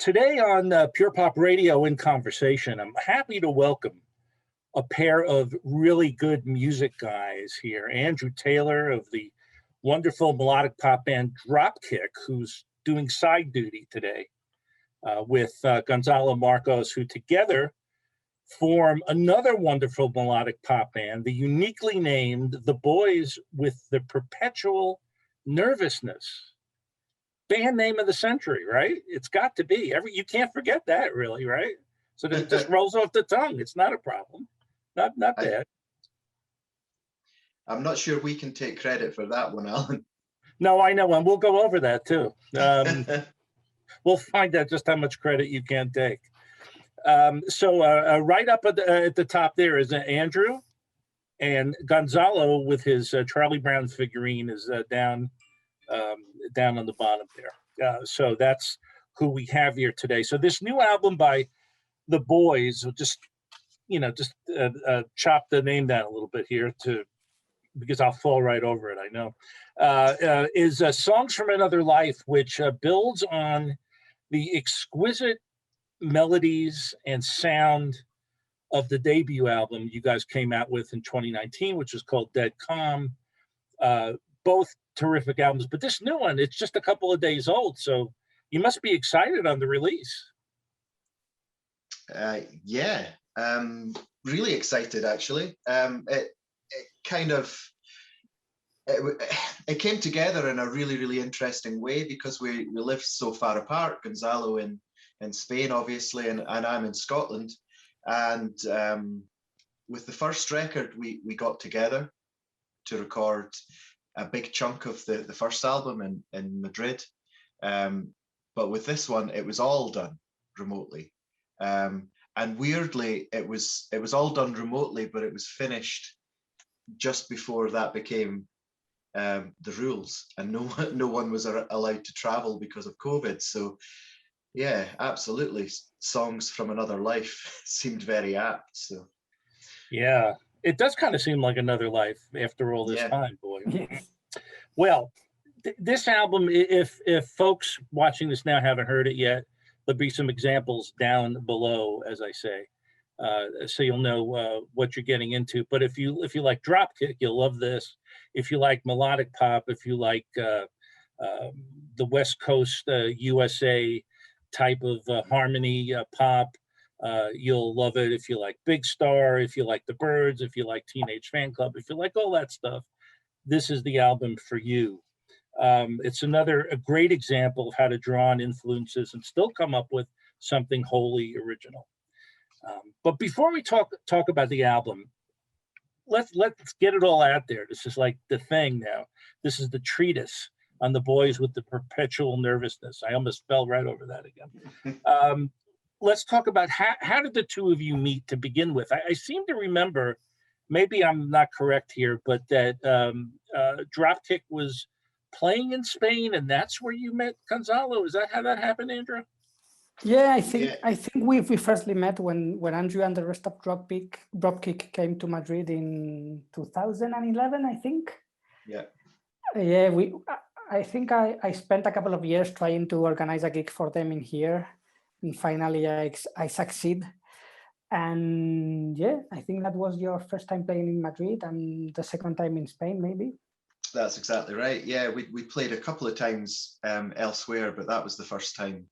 Today on Pure Pop Radio in Conversation, I'm happy to welcome a pair of really good music guys here. Andrew Taylor of the wonderful melodic pop band Dropkick, who's doing side duty today, with Gonzalo Marcos, who together form another wonderful melodic pop band, the uniquely named The Boys with the Perpetual Nervousness. Band name of the century, right? It's got to be. You can't forget that, really, right? So that it just rolls off the tongue. It's not a problem. Not bad. I'm not sure we can take credit for that one, Alan. No, I know, and we'll go over that too. We'll find out just how much credit you can take. So right up at the top there is Andrew, and Gonzalo with his Charlie Brown figurine is down on the bottom there. So that's who we have here today. So this new album by The Boys, just chop the name down a little bit here because I'll fall right over it, I know, is Songs from Another Life, which builds on the exquisite melodies and sound of the debut album you guys came out with in 2019, which is called Dead Calm. Both terrific albums, but this new one, it's just a couple of days old, so you must be excited on the release. Yeah, really excited actually. It came together in a really interesting way because we live so far apart. Gonzalo in Spain, obviously, and I'm in Scotland. And with the first record, we got together to record a big chunk of the first album in Madrid. But with this one, it was all done remotely. And weirdly, it was all done remotely, but it was finished just before that became the rules, and no one was allowed to travel because of COVID. So yeah, absolutely, Songs from Another Life seemed very apt. So yeah, it does kind of seem like another life after all this time, boy. Well, this album, if folks watching this now haven't heard it yet, there'll be some examples down below, as I say, so you'll know what you're getting into. But if you like Dropkick, you'll love this. If you like melodic pop, if you like the West Coast USA type of harmony pop, you'll love it. If you like Big Star, if you like the Byrds, if you like Teenage Fan Club, if you like all that stuff, this is the album for you. It's a great example of how to draw on influences and still come up with something wholly original. But before we talk about the album, let's get it all out there. This is like the thing now. This is the treatise on the boys with the perpetual nervousness. I almost fell right over that again. Let's talk about how did the two of you meet to begin with? I seem to remember, maybe I'm not correct here, but that Dropkick was playing in Spain, and that's where you met Gonzalo. Is that how that happened, Andrew? Yeah, I think we firstly met when Andrew and the rest of Dropkick came to Madrid in 2011, I think. Yeah. Yeah, I think I spent a couple of years trying to organize a gig for them in here, and finally I succeed. And yeah, I think that was your first time playing in Madrid and the second time in Spain, maybe. That's exactly right. Yeah, we played a couple of times elsewhere, but that was the first time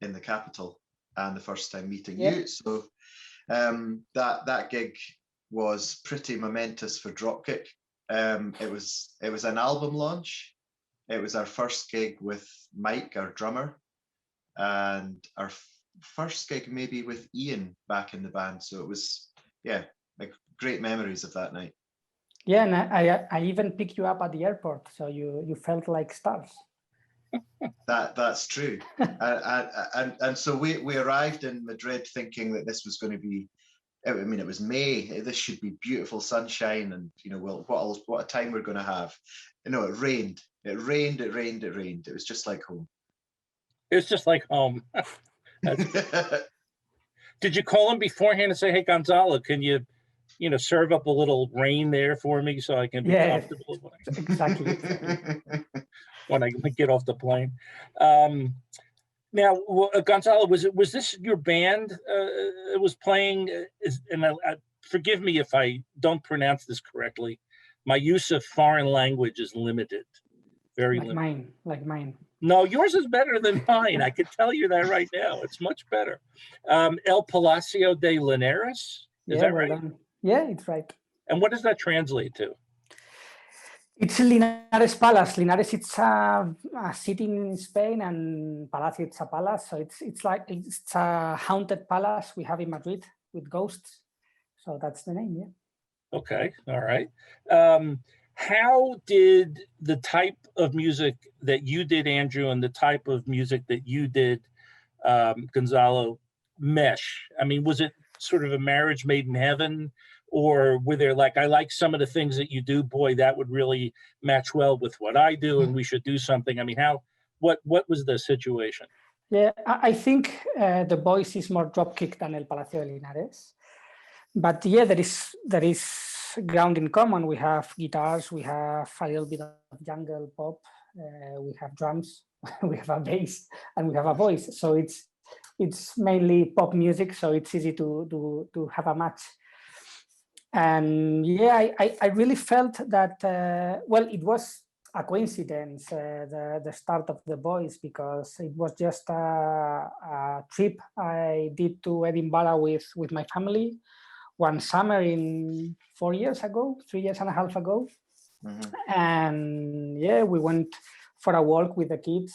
in the capital and the first time meeting you. So that gig was pretty momentous for Dropkick. It was an album launch. It was our first gig with Mike, our drummer, and our first gig maybe with Ian back in the band. So it was, like great memories of that night. Yeah, and I even picked you up at the airport, so you felt like stars. That's true. and so we arrived in Madrid thinking that this was going to be, I mean, it was May. This should be beautiful sunshine, and what a time we're going to have. It rained. It rained. It was just like home. It's just like home. Did you call him beforehand and say, "Hey, Gonzalo, can you serve up a little rain there for me so I can be comfortable?" Exactly. When I get off the plane. Now, Gonzalo, was this your band? It was playing, forgive me if I don't pronounce this correctly. My use of foreign language is limited, very limited. Like mine. No, yours is better than mine. I can tell you that right now. It's much better. El Palacio de Linares. Is that right? Done. Yeah, it's right. And what does that translate to? It's Linares Palace. Linares, it's a city in Spain, and Palacio, it's a palace. So it's a haunted palace we have in Madrid with ghosts. So that's the name, yeah. Okay, all right. How did the type of music that you did, Andrew, and the type of music that you did, Gonzalo, mesh? I mean, was it sort of a marriage made in heaven? Or were there like, I like some of the things that you do, boy, that would really match well with what I do, and we should do something? I mean, what was the situation? Yeah, I think the voice is more Dropkick than El Palacio de Linares. But yeah, there is ground in common. We have guitars, we have a little bit of jungle pop, we have drums, we have a bass, and we have a voice. So it's mainly pop music, so it's easy to have a match. And yeah, I really felt that, well, it was a coincidence, the start of the voice, because it was just a trip I did to Edinburgh with my family one summer in 4 years ago, 3 years and a half ago. Mm-hmm. And yeah, we went for a walk with the kids,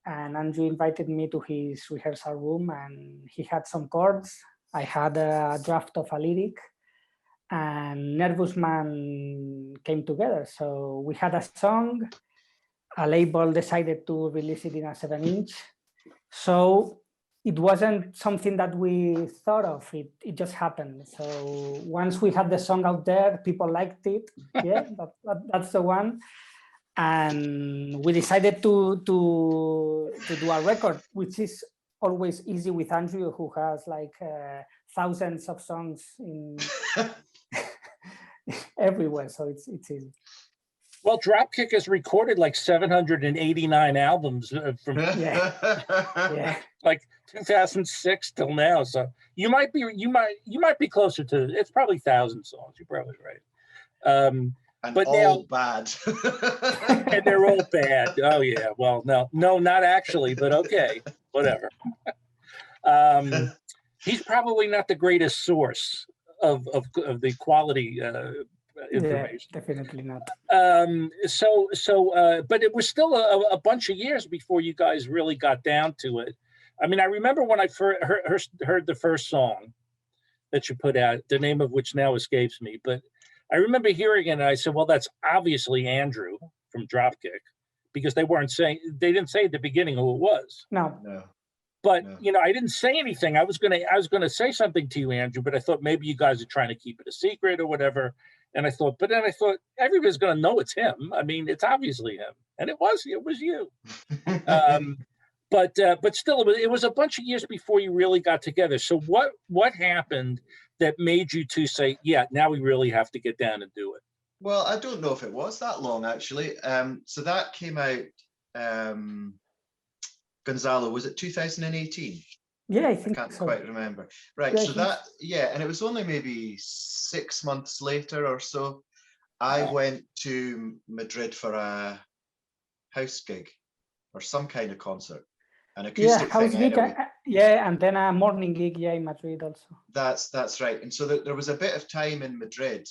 and Andrew invited me to his rehearsal room, and he had some chords. I had a draft of a lyric, and Nervousness came together. So we had a song, a label decided to release it in a 7-inch. So it wasn't something that we thought of, it just happened. So once we had the song out there, people liked it. Yeah, that's the one. And we decided to do a record, which is always easy with Andrew, who has like thousands of songs in everywhere, so it's easy. Well, Dropkick has recorded like 789 albums from like 2006 till now. So you might be closer to, it's probably 1,000 songs. You're probably right. And but all now, bad. And they're all bad. Oh yeah. Well, no, not actually, but okay, whatever. He's probably not the greatest source of the quality information. Yeah, definitely not. But it was still a bunch of years before you guys really got down to it. I mean, I remember when I first heard the first song that you put out, the name of which now escapes me, but I remember hearing it and I said, well, that's obviously Andrew from Dropkick, because they didn't say at the beginning who it was. No. But you know, I didn't say anything. I was gonna say something to you, Andrew, but I thought maybe you guys are trying to keep it a secret or whatever. And I thought everybody's gonna know it's him. I mean, it's obviously him, and it was you. But still, it was a bunch of years before you really got together. So what happened that made you two say, yeah, now we really have to get down and do it? Well, I don't know if it was that long actually. So that came out. Gonzalo, was it 2018? Yeah, I think I can't so. quite remember. Right, yeah, so that, yeah, and it was only maybe 6 months later or so, I went to Madrid for a house gig or some kind of concert, an acoustic house thing gig, anyway. And then a morning gig, in Madrid also. That's right, and so there was a bit of time in Madrid,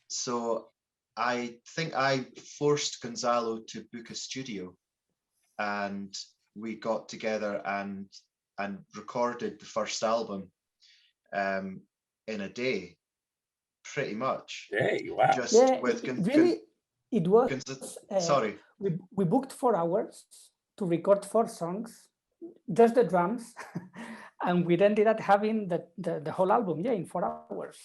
so I think I forced Gonzalo to book a studio, and we got together and recorded the first album in a day, pretty much. Hey, wow! Just with it was. Sorry, we booked 4 hours to record 4 songs, just the drums, and we ended up having the whole album, in 4 hours.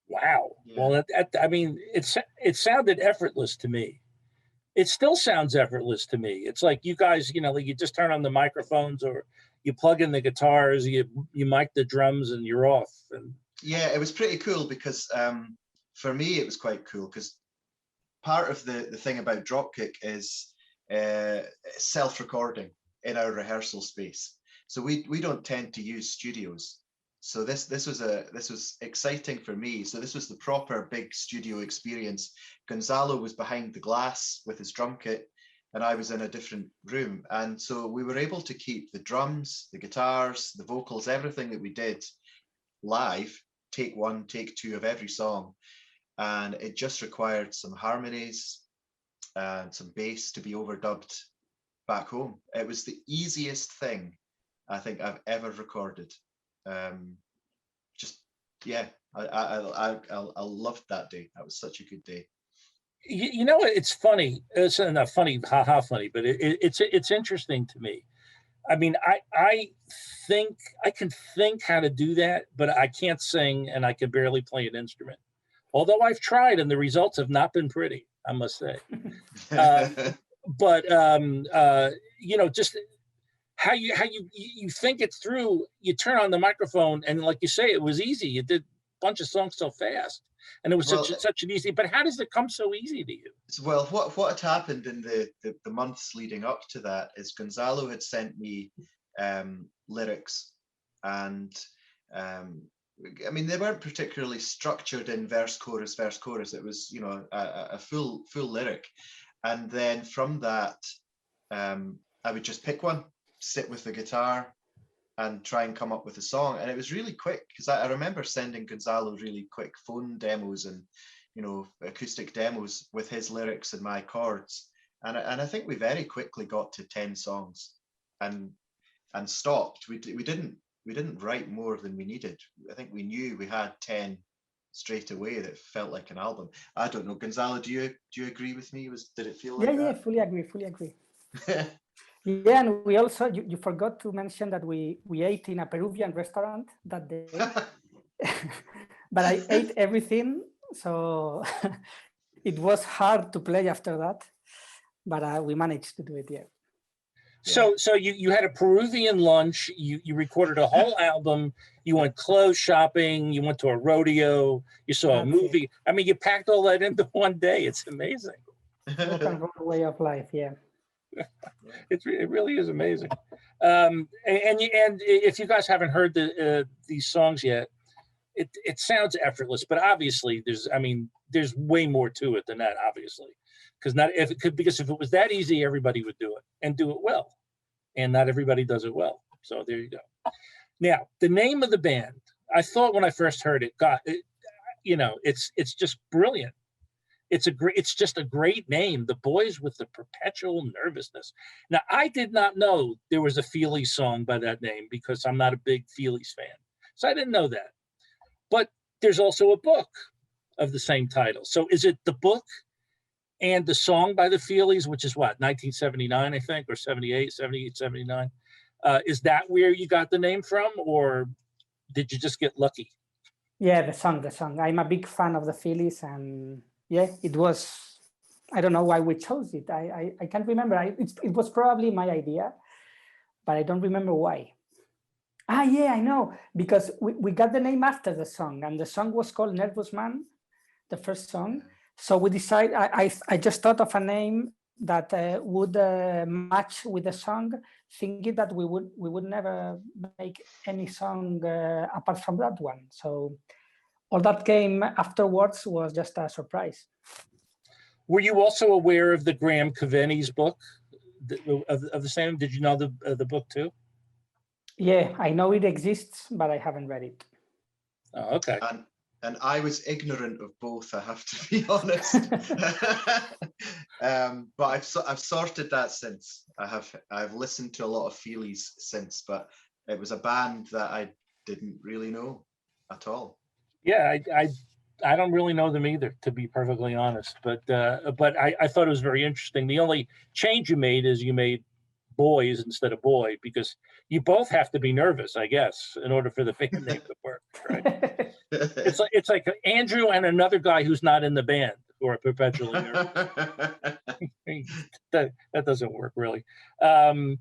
Wow. Yeah. Well, I mean, it sounded effortless to me. It still sounds effortless to me. It's like you guys, like you just turn on the microphones or you plug in the guitars, you mic the drums, and you're off. And yeah, it was pretty cool because for me, it was quite cool because part of the thing about Dropkick is self-recording in our rehearsal space. So we don't tend to use studios. So this was exciting for me. So this was the proper big studio experience. Gonzalo was behind the glass with his drum kit, and I was in a different room. And so we were able to keep the drums, the guitars, the vocals, everything that we did live, take one, take two of every song. And it just required some harmonies and some bass to be overdubbed back home. It was the easiest thing I think I've ever recorded. Just, yeah, I loved that day. That was such a good day. You know, it's funny. It's not funny, haha funny, but it's interesting to me. I mean, I think I can think how to do that, but I can't sing and I can barely play an instrument. Although I've tried and the results have not been pretty, I must say. But you know, just how you think it through. You turn on the microphone and, like you say, it was easy. You did a bunch of songs so fast, and it was such an easy. But how does it come so easy to you? Well, what had happened in the months leading up to that is Gonzalo had sent me lyrics, and I mean, they weren't particularly structured in verse chorus. It was, you know, a full lyric, and then from that, I would just pick one, sit with the guitar, and try and come up with a song. And it was really quick, because I remember sending Gonzalo really quick phone demos and, you know, acoustic demos with his lyrics and my chords, and I think we very quickly got to 10 songs, and stopped. We didn't write more than we needed. I think we knew we had 10 straight away that felt like an album. I don't know, Gonzalo, do you agree with me? Did it feel like that? Yeah, fully agree. Yeah, and we also, you forgot to mention that we ate in a Peruvian restaurant that day. But I ate everything, so it was hard to play after that, but we managed to do it, yeah. So you had a Peruvian lunch, you recorded a whole album, you went clothes shopping, you went to a rodeo, you saw a movie. I mean, you packed all that into one day. It's amazing. Rock and roll way of life, yeah. It really is amazing. And if you guys haven't heard these songs yet, it sounds effortless, but obviously there's way more to it than that, obviously. Because if it was that easy, everybody would do it and do it well, and not everybody does it well. So there you go. Now, the name of the band, I thought when I first heard it, you know, it's just brilliant. It's just a great name. The Boys with the Perpetual Nervousness. Now, I did not know there was a Feelies song by that name, because I'm not a big Feelies fan, so I didn't know that. But there's also a book of the same title. So is it the book and the song by the Feelies, which is what, 1979, I think, or 78, 79. Is that where you got the name from, or did you just get lucky? Yeah, the song. I'm a big fan of the Feelies, and yeah, it was, I don't know why we chose it. I can't remember. It was probably my idea, but I don't remember why. Yeah, I know, because we got the name after the song, and the song was called Nervous Man, the first song. So we decided, I just thought of a name that would match with the song, thinking that we would never make any song apart from that one. So all that came afterwards was just a surprise. Were you also aware of the Graham Caveni's book of the same? Did you know the book too? Yeah, I know it exists, but I haven't read it. Oh, okay. And I was ignorant of both, I have to be honest. But I've sorted that since. I've listened to a lot of Feelies since, but it was a band that I didn't really know at all. Yeah, I don't really know them either, to be perfectly honest. But I thought it was very interesting. The only change you made is you made Boys instead of Boy, because you both have to be nervous, I guess, in order for the band name to work, right? It's like Andrew and another guy who's not in the band who are perpetually nervous. that doesn't work, really. As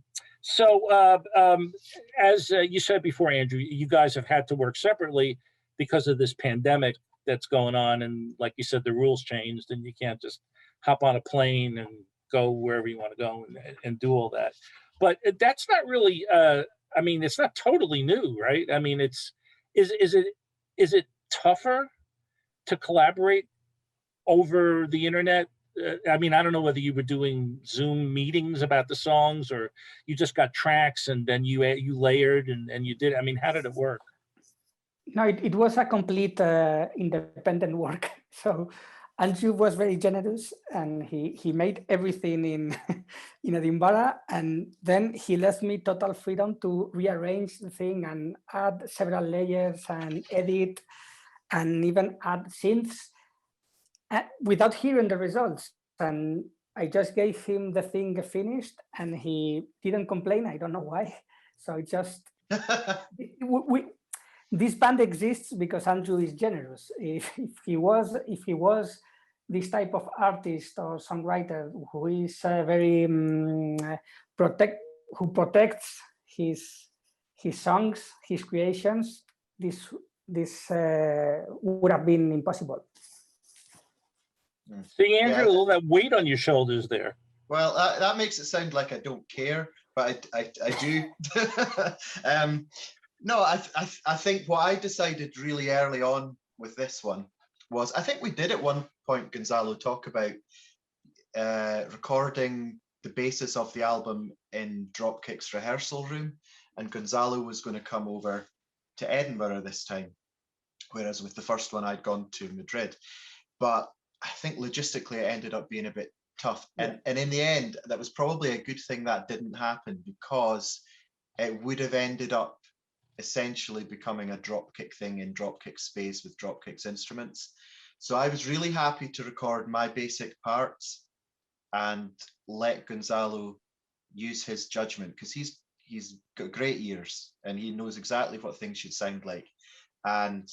you said before, Andrew, you guys have had to work separately because of this pandemic that's going on, and like you said, the rules changed, and you can't just hop on a plane and go wherever you want to go and do all that. But that's not really. I mean, it's not totally new, right? I mean, is it tougher to collaborate over the internet? I mean, I don't know whether you were doing Zoom meetings about the songs or you just got tracks and then you layered and you did. I mean, how did it work? No, it was a complete independent work. So Andrew was very generous and he made everything in Edinburgh, and then he left me total freedom to rearrange the thing and add several layers and edit and even add synths without hearing the results. And I just gave him the thing finished and he didn't complain. I don't know why. So it just, this band exists because Andrew is generous. If he was this type of artist or songwriter who is very who protects his songs, his creations, this would have been impossible. See, Andrew, all that weight on your shoulders there. Well, that makes it sound like I don't care, but I do. No, I think what I decided really early on with this one was, I think we did at one point, Gonzalo, talk about recording the basis of the album in Dropkick's rehearsal room, and Gonzalo was going to come over to Edinburgh this time, whereas with the first one I'd gone to Madrid. But I think logistically it ended up being a bit tough. And in the end, that was probably a good thing that didn't happen, because it would have ended up essentially becoming a Dropkick thing in Dropkick space with Dropkick's instruments. So I was really happy to record my basic parts and let Gonzalo use his judgment, because he's got great ears and he knows exactly what things should sound like. And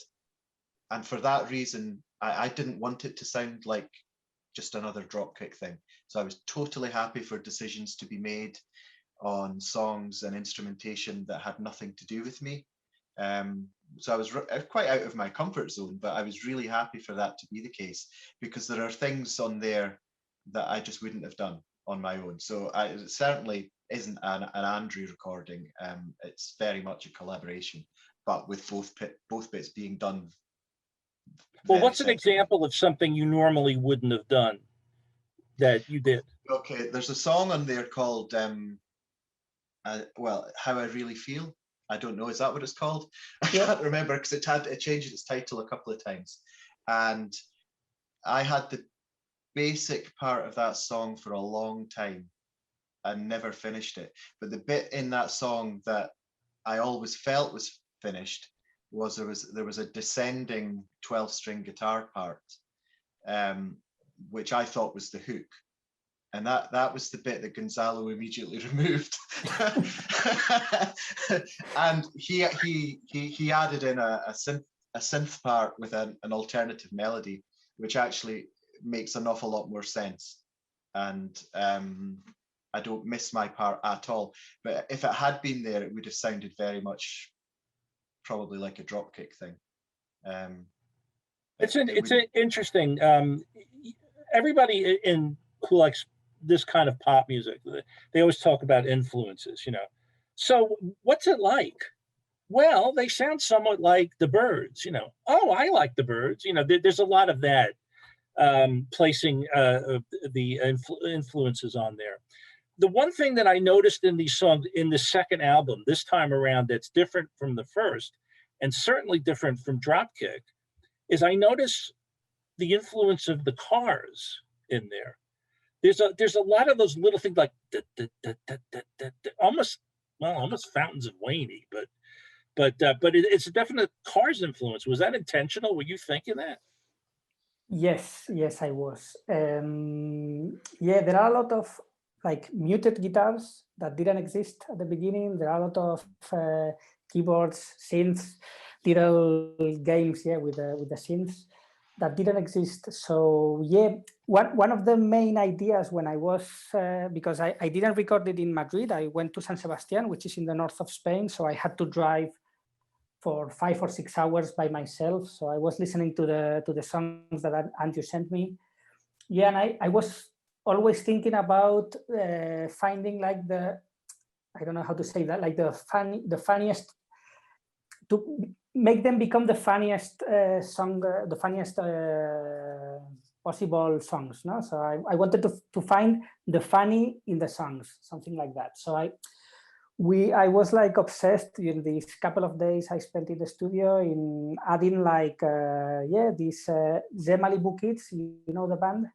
for that reason, I didn't want it to sound like just another Dropkick thing. So I was totally happy for decisions to be made on songs and instrumentation that had nothing to do with me. So I was quite out of my comfort zone, but I was really happy for that to be the case, because there are things on there that I just wouldn't have done on my own. So it certainly isn't an Andrew recording. It's very much a collaboration, but with both bits being done. Well, what's an example of something you normally wouldn't have done that you did? Okay, there's a song on there called well, How I Really Feel. I don't know, is that what it's called? I can't remember, because it changed its title a couple of times. And I had the basic part of that song for a long time and never finished it. But the bit in that song that I always felt was finished was there was a descending 12-string guitar part, which I thought was the hook. And that was the bit that Gonzalo immediately removed. And he added in a synth part with an alternative melody, which actually makes an awful lot more sense. And I don't miss my part at all. But if it had been there, it would have sounded very much probably like a Dropkick thing. It's interesting. Everybody who likes this kind of pop music, they always talk about influences, you know. So what's it like? Well, they sound somewhat like the Byrds, you know. Oh, I like the Byrds. You know, there's a lot of that, placing the influences on there. The one thing that I noticed in these songs in the second album this time around that's different from the first, and certainly different from Dropkick, is I notice the influence of the Cars in there. There's a lot of those little things like almost Fountains of Wayne, but it's a definite Cars influence. Was that intentional? Were you thinking that? Yes, I was. Yeah, there are a lot of like muted guitars that didn't exist at the beginning. There are a lot of keyboards, synths, little games, with the synths that didn't exist. So yeah, one of the main ideas when I was, because I didn't record it in Madrid, I went to San Sebastian, which is in the north of Spain. So I had to drive for 5 or 6 hours by myself. So I was listening to the songs that Andrew sent me. Yeah, and I was always thinking about finding like I don't know how to say that, like the funniest, to make them become the funniest song, the funniest possible songs. No, so I wanted to find the funny in the songs, something like that. So I was like obsessed in these couple of days I spent in the studio in adding like these Z Malibu Kids. You know the band?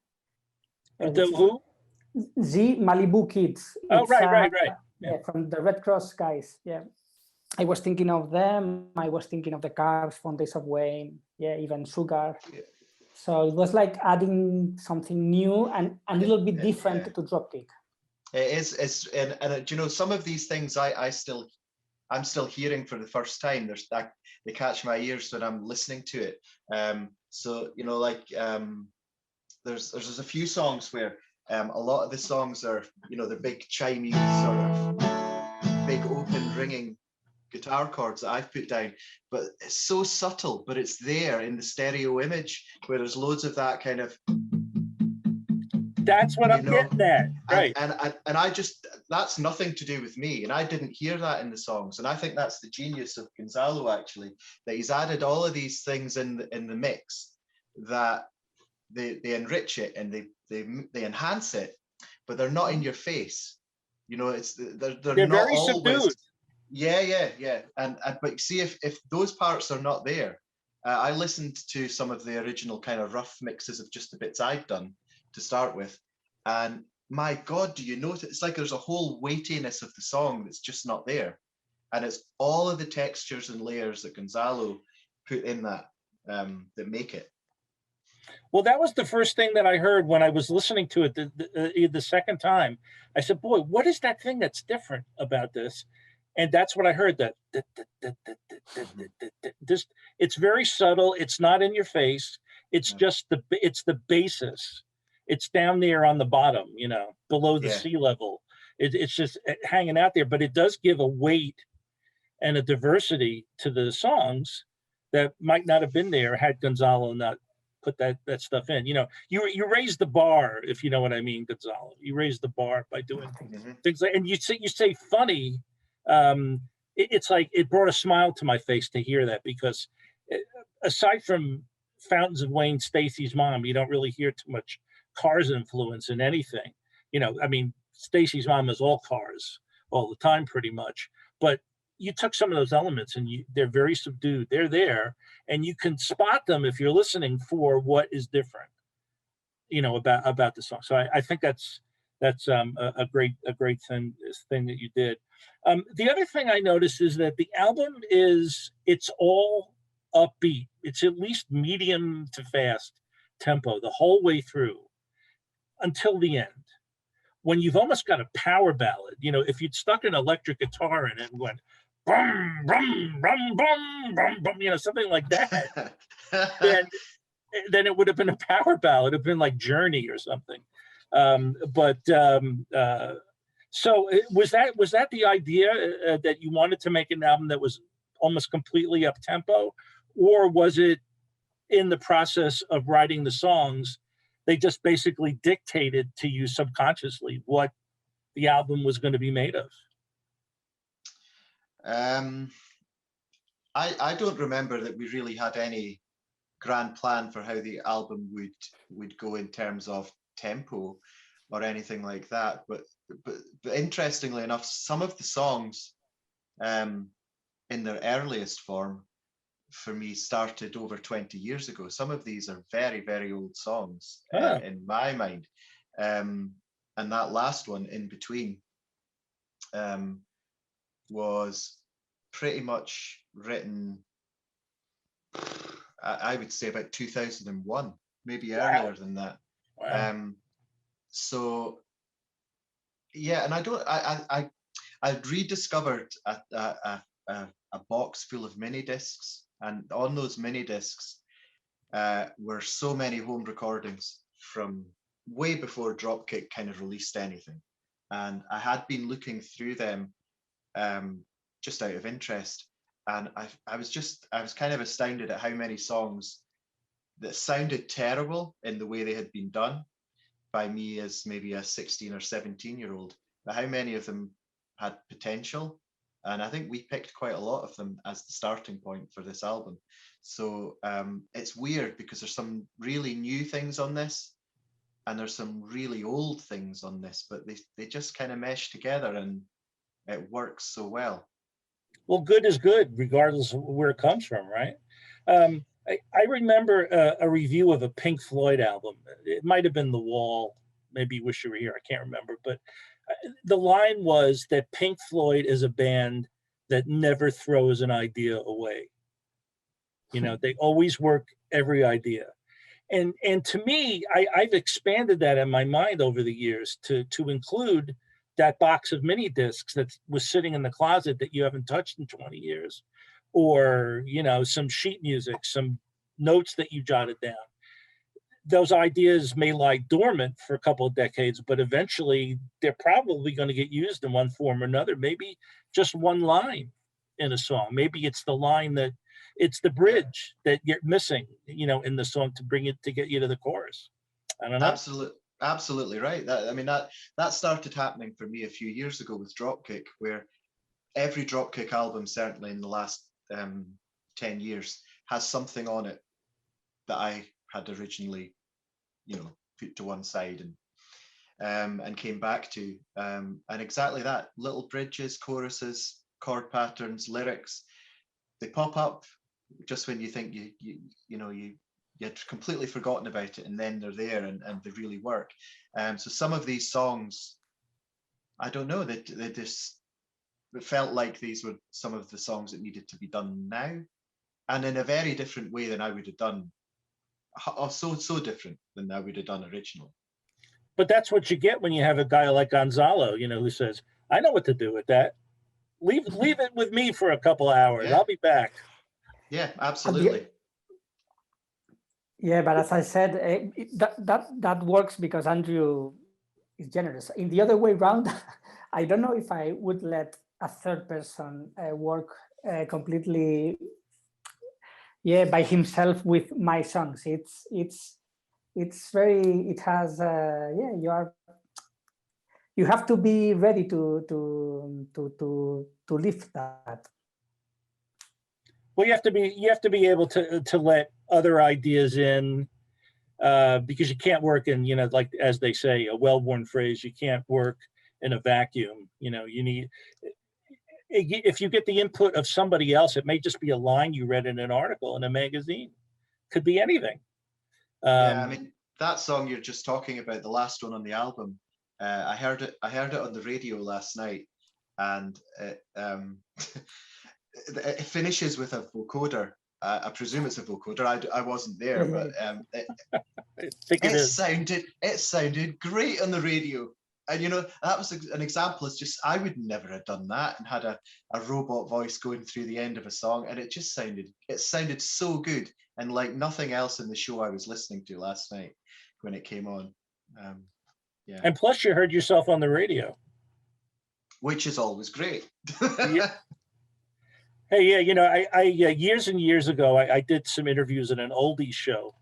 The who? Z Malibu Kids. Oh, It's, right. Yeah, from the Red Cross guys. Yeah, I was thinking of them. I was thinking of the Cars from Days of Wayne. Yeah, even Sugar. Yeah. So it was like adding something new and a little bit different to Dropkick. It is, and you know, some of these things I'm still hearing for the first time. They catch my ears when I'm listening to it. So you know, like there's a few songs where a lot of the songs are, you know, the big chimey sort of big open ringing guitar chords that I've put down, but it's so subtle, but it's there in the stereo image where there's loads of that kind of. That's what I'm getting at, right? And I just, that's nothing to do with me, and I didn't hear that in the songs, and I think that's the genius of Gonzalo, actually, that he's added all of these things in the mix that they enrich it and they enhance it, but they're not in your face. You know, they're not very always subdued. Yeah. And but see, if those parts are not there, I listened to some of the original kind of rough mixes of just the bits I'd done to start with, and my God, do you notice? It's like there's a whole weightiness of the song that's just not there, and it's all of the textures and layers that Gonzalo put in that make it. Well, that was the first thing that I heard when I was listening to it the second time. I said, boy, what is that thing that's different about this? And that's what I heard, that this, it's very subtle. It's not in your face. It's just it's the basis. It's down there on the bottom, you know, below the sea level. It's just hanging out there, but it does give a weight and a diversity to the songs that might not have been there had Gonzalo not put that stuff in. You know, you raise the bar, if you know what I mean, Gonzalo. You raise the bar by doing things like, and you say funny. It's like it brought a smile to my face to hear that, because aside from Fountains of Wayne, Stacy's Mom, you don't really hear too much Cars influence in anything. You know, I mean, Stacy's Mom is all Cars all the time, pretty much. But you took some of those elements and they're very subdued. They're there, and you can spot them if you're listening for what is different, you know, about the song. So I think that's a great thing that you did. The other thing I noticed is that the album it's all upbeat. It's at least medium to fast tempo the whole way through until the end, when you've almost got a power ballad. You know, if you'd stuck an electric guitar in it and went brum brum brum brum brum brum, you know, something like that, then it would have been a power ballad. It'd have been like Journey or something. So was that the idea, that you wanted to make an album that was almost completely up tempo, or was it in the process of writing the songs, they just basically dictated to you subconsciously what the album was going to be made of? I don't remember that we really had any grand plan for how the album would go in terms of tempo or anything like that. But interestingly enough, some of the songs in their earliest form for me started over 20 years ago. Some of these are very, very old songs in my mind. And that last one, In Between, was pretty much written, I would say about 2001, maybe earlier than that. Wow. So yeah, and I rediscovered a box full of mini discs, and on those mini discs were so many home recordings from way before Dropkick kind of released anything, and I had been looking through them just out of interest, and I was kind of astounded at how many songs that sounded terrible in the way they had been done, by me as maybe a 16 or 17-year-old, but how many of them had potential? And I think we picked quite a lot of them as the starting point for this album. So it's weird because there's some really new things on this, and there's some really old things on this, but they just kind of mesh together, and it works so well. Well, good is good, regardless of where it comes from, right? I remember a review of a Pink Floyd album. It might have been The Wall, maybe Wish You Were Here, I can't remember. But the line was that Pink Floyd is a band that never throws an idea away. You know, they always work every idea. And to me, I've expanded that in my mind over the years to include that box of mini discs that was sitting in the closet that you haven't touched in 20 years, or, you know, some sheet music, some notes that you jotted down. Those ideas may lie dormant for a couple of decades, but eventually they're probably going to get used in one form or another. Maybe just one line in a song. Maybe it's the line that it's the bridge that you're missing, you know, in the song to bring it to get you to the chorus. I don't know. Absolutely right. That started happening for me a few years ago with Dropkick, where every Dropkick album, certainly in the last 10 years, has something on it that I had originally, you know, put to one side and came back to, and exactly that: little bridges, choruses, chord patterns, lyrics. They pop up just when you think you'd completely forgotten about it, and then they're there, and they really work. So some of these songs, I don't know, they just, it felt like these were some of the songs that needed to be done now, and in a very different way than I would have done. So different than I would have done originally. But that's what you get when you have a guy like Gonzalo, you know, who says, "I know what to do with that. Leave it with me for a couple of hours. Yeah. I'll be back." Yeah, absolutely. Yeah, but as I said, that works because Andrew is generous. In the other way around, I don't know if I would let a third person work completely, by himself with my songs. It's very, it has, you have to be ready to lift that. Well, you have to be able to let other ideas in, because you can't work in, you know, like, as they say, a well-worn phrase, you can't work in a vacuum. You know, you need, if you get the input of somebody else, it may just be a line you read in an article in a magazine. Could be anything. Yeah, I mean, that song you're just talking about, the last one on the album, I heard it on the radio last night, and it finishes with a vocoder. I presume it's a vocoder. I wasn't there, but it sounded great on the radio. And, you know, that was an example. It's just, I would never have done that and had a robot voice going through the end of a song, and it sounded so good, and like nothing else in the show I was listening to last night when it came on. Yeah. And plus, you heard yourself on the radio, which is always great. Yeah. Hey, yeah, you know, I years and years ago, I did some interviews in an oldies show,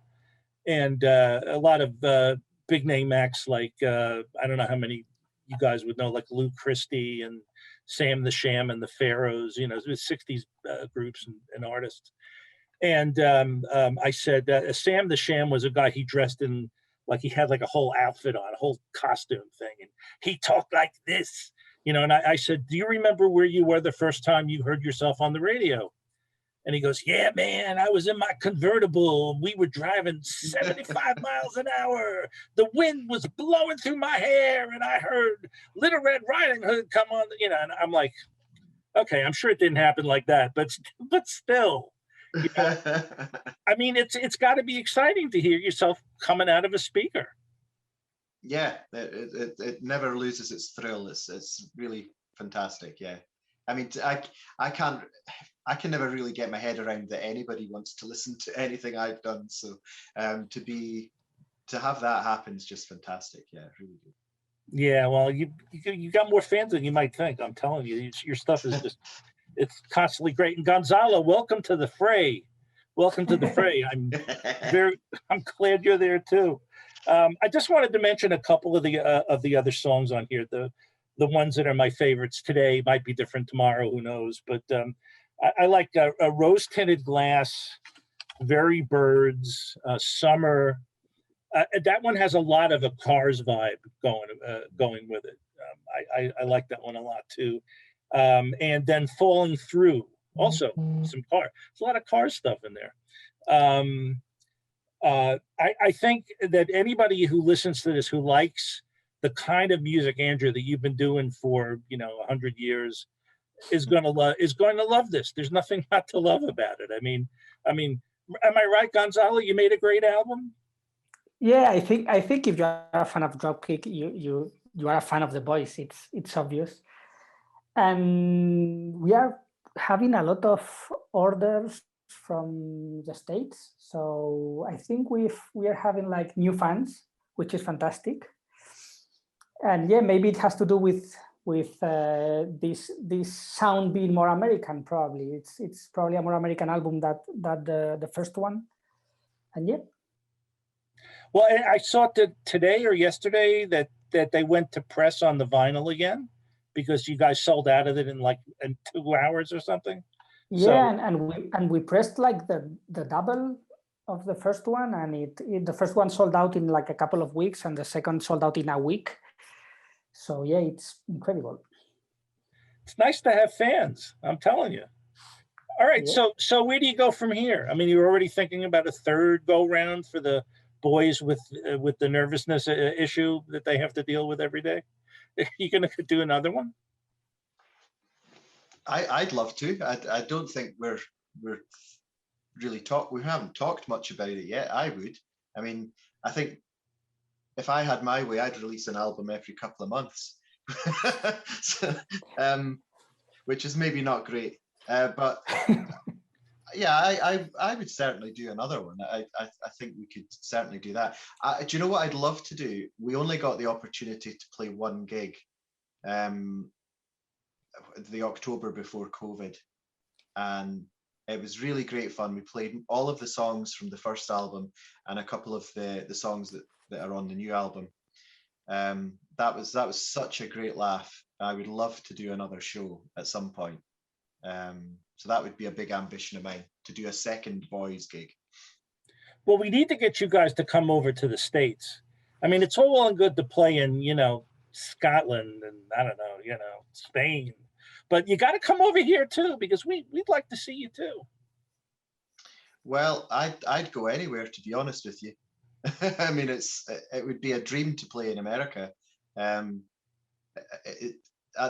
and a lot of big name acts like, I don't know how many you guys would know, like Lou Christie and Sam the Sham and the Pharaohs, you know, 60s groups and artists. And I said Sam the Sham was a guy, he dressed in, like, he had like a whole outfit on, a whole costume thing, and he talked like this. You know, and I said, "Do you remember where you were the first time you heard yourself on the radio?" And he goes, "Yeah, man, I was in my convertible. We were driving 75 miles an hour. The wind was blowing through my hair, and I heard Little Red Riding Hood come on." You know, and I'm like, okay, I'm sure it didn't happen like that, but still, you know, I mean, it's got to be exciting to hear yourself coming out of a speaker. Yeah, it never loses its thrill. It's really fantastic. Yeah, I mean, I can never really get my head around that anybody wants to listen to anything I've done. So to have that happen is just fantastic. Yeah, really good. Yeah, well, you got more fans than you might think. I'm telling you, your stuff is just, it's constantly great. And Gonzalo, welcome to the fray. Welcome to the fray. I'm glad you're there too. I just wanted to mention a couple of the other songs on here. The ones that are my favorites today might be different tomorrow, who knows? But I like a Rose Tinted Glass, Very Birds, Summer. That one has a lot of a Cars vibe going with it. I like that one a lot too. And then Falling Through, also some car. There's a lot of car stuff in there. I think that anybody who listens to this, who likes the kind of music, Andrew, that you've been doing for 100 years, is going to love this. There's nothing not to love about it. I mean, am I right, Gonzalo? You made a great album. Yeah, I think if you are a fan of Dropkick, you are a fan of the boys. It's obvious, and we are having a lot of orders from the States. So I think we are having like new fans, which is fantastic. And yeah, maybe it has to do with this sound being more American. Probably it's probably a more American album that the first one. And yeah. Well, I saw that today or yesterday that they went to press on the vinyl again, because you guys sold out of it in 2 hours or something. Yeah, so, and we pressed like the double of the first one, and the first one sold out in like a couple of weeks, and the second sold out in a week. So yeah, it's incredible. It's nice to have fans, I'm telling you. All right, yeah. So where do you go from here? I mean, you're already thinking about a third go round for the boys with the nervousness issue that they have to deal with every day. Are you going to do another one? I'd love to. I don't think we're really we haven't talked much about it yet. I would. I mean, I think if I had my way, I'd release an album every couple of months, so, which is maybe not great, but yeah, I would certainly do another one. I think we could certainly do that. Do you know what I'd love to do? We only got the opportunity to play one gig, the October before COVID, and it was really great fun. We played all of the songs from the first album and a couple of the songs that are on the new album. That was such a great laugh. I would love to do another show at some point. So that would be a big ambition of mine, to do a second boys gig. Well, we need to get you guys to come over to the States. I mean, it's all well and good to play in, Scotland and I don't know, Spain, but you got to come over here too, because we'd like to see you too. Well, I'd go anywhere, to be honest with you. I mean, it would be a dream to play in America. At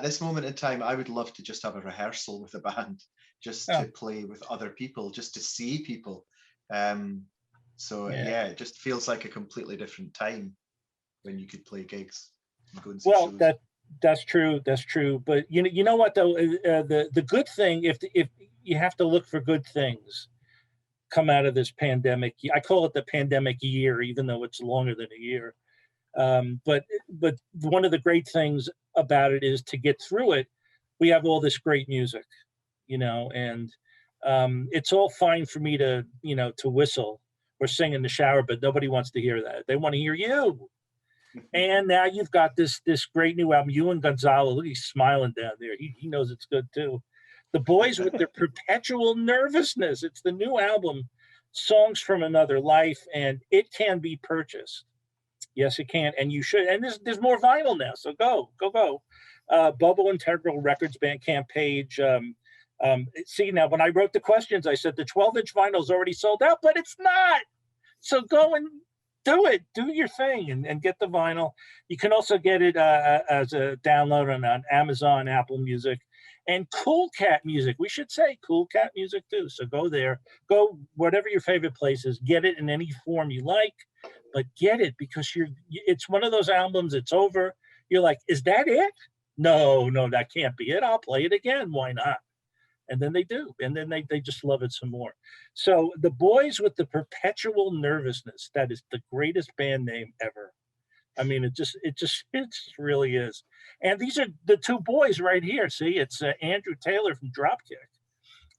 this moment in time, I would love to just have a rehearsal with a band, just to play with other people, just to see people. So yeah, it just feels like a completely different time when you could play gigs. Well, that's true. That's true. But you know what though, the good thing, if you have to look for good things come out of this pandemic, I call it the pandemic year, even though it's longer than a year. But one of the great things about it is, to get through it, we have all this great music, and it's all fine for me to whistle or sing in the shower, but nobody wants to hear that. They want to hear you. And now you've got this great new album. You and Gonzalo, look, he's smiling down there. He knows it's good too. The boys with their Perpetual Nervousness. It's the new album, Songs from Another Life, and it can be purchased. Yes, it can, and you should. And there's more vinyl now, so go. Bubble Integral Records Bandcamp page. See, now when I wrote the questions, I said the 12-inch vinyl is already sold out, but it's not. So go and do it. Do your thing and get the vinyl. You can also get it as a download on Amazon, Apple Music, and Cool Cat Music. We should say Cool Cat Music too. So go there. Go whatever your favorite place is. Get it in any form you like, but get it, because it's one of those albums. It's over. You're like, is that it? No, that can't be it. I'll play it again. Why not? And then they do, and then they just love it some more. So the boys with the Perpetual Nervousness, that is the greatest band name ever. I mean, it just really is. And these are the two boys right here. See, it's Andrew Taylor from Dropkick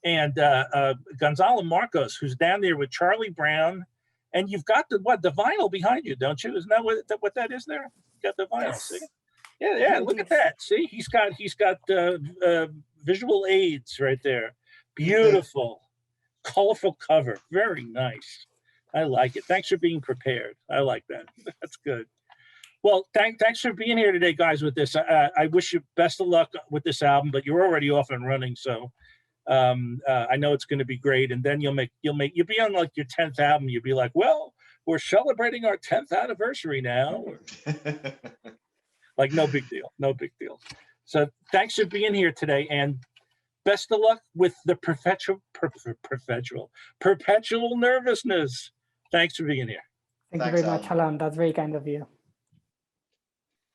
and Gonzalo Marcos, who's down there with Charlie Brown And you've got the vinyl behind you, don't you? Isn't that what that is there? You got the vinyl. Yes. See? Yeah. Look at that. See, he's got visual aids right there. Beautiful, colorful cover. Very nice. I like it. Thanks for being prepared. I like that. That's good. Well, thanks for being here today, guys. With this, I wish you best of luck with this album. But you're already off and running, so I know it's going to be great. And then you'll be on like your 10th album. You'll be like, well, we're celebrating our 10th anniversary now. Like, no big deal. No big deal. So thanks for being here today, and best of luck with the perpetual nervousness. Thanks for being here. Thank you very much, Alan. That's very kind of you.